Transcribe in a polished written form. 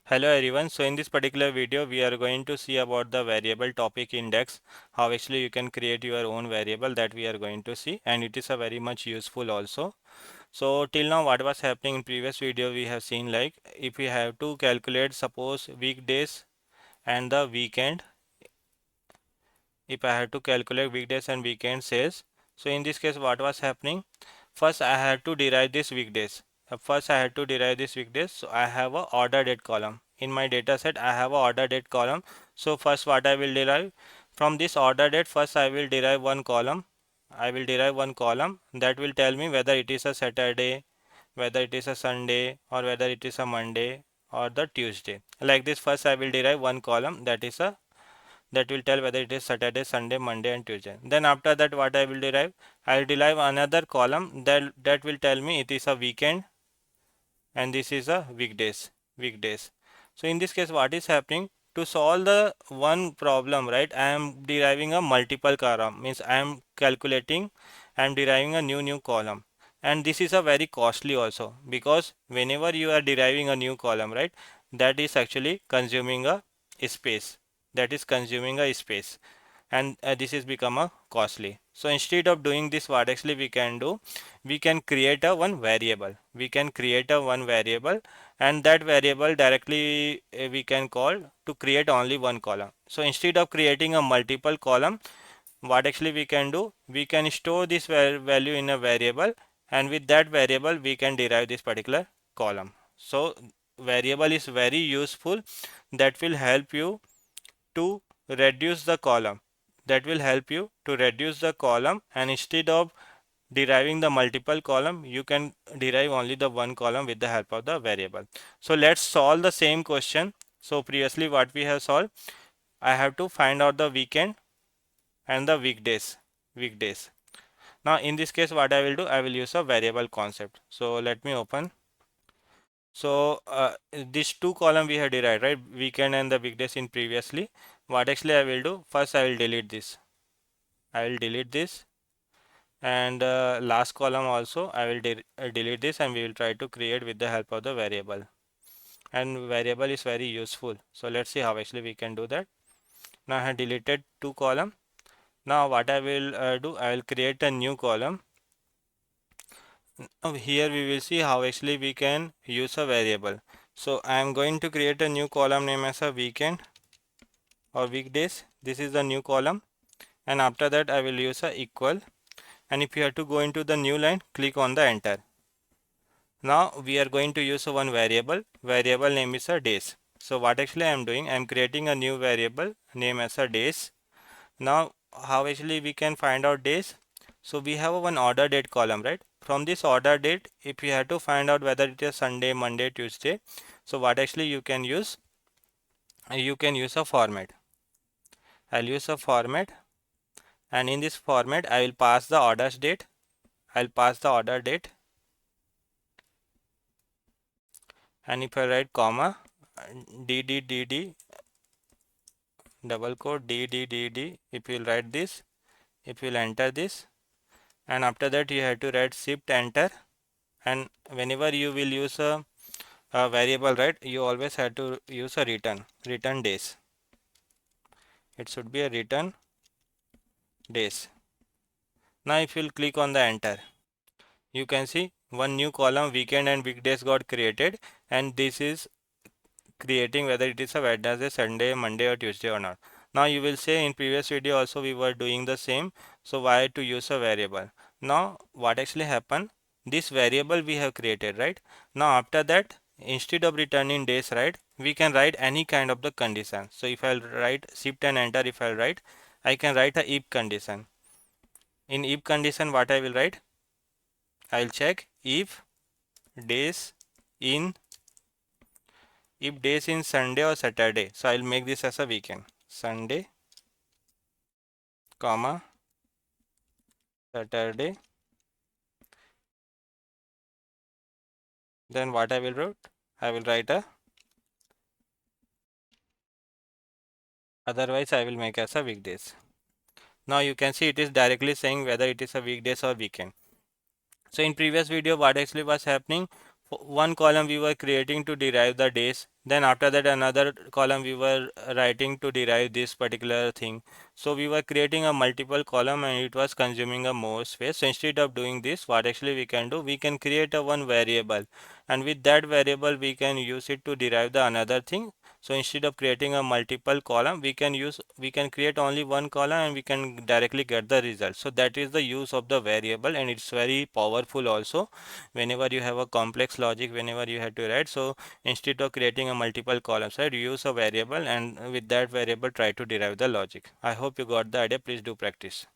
Hello everyone. So in this particular video, we are going to see about the variable topic index, how actually you can create your own variable that we are going to see, and it is a very much useful also. So till now what was happening in previous video, we have seen like if we have to calculate suppose weekdays and the weekend, if I had to calculate weekdays and weekend sales. So in this case what was happening? First I had to derive this weekdays. First I had to derive this weekdays. So I have a order date column. In my data set I have a order date column. So first what I will derive? From this order date first I will derive one column. I will derive one column that will tell me whether it is a Saturday, whether it is a Sunday, or whether it is a Monday or the Tuesday. Like this first I will derive one column that will tell whether it is Saturday, Sunday, Monday and Tuesday. Then after that what I will derive? I will derive another column that will tell me it is a weekend and this is a weekdays. So in this case what is happening? To solve the one problem, right, I am deriving a multiple column, means I am calculating, I am deriving a new column, and this is a very costly also, because whenever you are deriving a new column, right, that is actually consuming a space, and this is become a costly. So instead of doing this, what actually we can do, we can create a one variable, and that variable directly we can call to create only one column. So instead of creating a multiple column, what actually we can do, we can store this value in a variable, and with that variable we can derive this particular column. So variable is very useful, that will help you to reduce the column, and instead of deriving the multiple column, you can derive only the one column with the help of the variable. So let's solve the same question. So previously what we have solved, I have to find out the weekend and the weekdays. Now in this case what I will do, I will use a variable concept. So let me open. So these two column we have derived, right, weekend and the weekdays in previously. What actually I will do, first I will delete this. And last column also I will delete this, and we will try to create with the help of the variable. And variable is very useful. So let's see how actually we can do that. Now I have deleted two column. Now what I will do, I will create a new column. Now here we will see how actually we can use a variable. So I am going to create a new column name as a weekend or weekdays. This is the new column, and after that I will use a equal, and if you have to go into the new line, click on the enter. Now we are going to use one variable name is a days. So what actually I am doing, I am creating a new variable name as a days. Now how actually we can find out days? So we have a one order date column, right? From this order date, if you have to find out whether it is Sunday, Monday, Tuesday, so what actually you can use, a format. I'll use a format, and in this format I will pass the order date, and if I write comma dd double quote dd, if you will write this, if you will enter this, and after that you have to write shift enter, and whenever you will use a variable, right, you always have to use a return days. It should be a return days. Now if you will click on the enter, you can see one new column weekend and weekdays got created, and this is creating whether it is a Wednesday, Sunday, Monday or Tuesday or not. Now you will say in previous video also we were doing the same, so why to use a variable? Now what actually happened, this variable we have created, right? Now after that, instead of returning days, right, we can write any kind of the condition. So if I'll write shift and enter, if I'll write, I can write a if condition. In if condition what I will write, I'll check if days in Sunday or Saturday. So I'll make this as a weekend. Sunday, comma, Saturday. Then what I will write? I will write a, otherwise I will make as a weekdays. Now you can see it is directly saying whether it is a weekdays or weekend. So in previous video what actually was happening, one column we were creating to derive the days, then after that another column we were writing to derive this particular thing. So we were creating a multiple column and it was consuming a more space. So instead of doing this, what actually we can do, we can create a one variable, and with that variable we can use it to derive the another thing. So instead of creating a multiple column, we can create only one column and we can directly get the result. So that is the use of the variable, and it's very powerful also whenever you have a complex logic, whenever you have to write. So instead of creating a multiple columns, right, you use a variable and with that variable try to derive the logic. I hope you got the idea. Please do practice.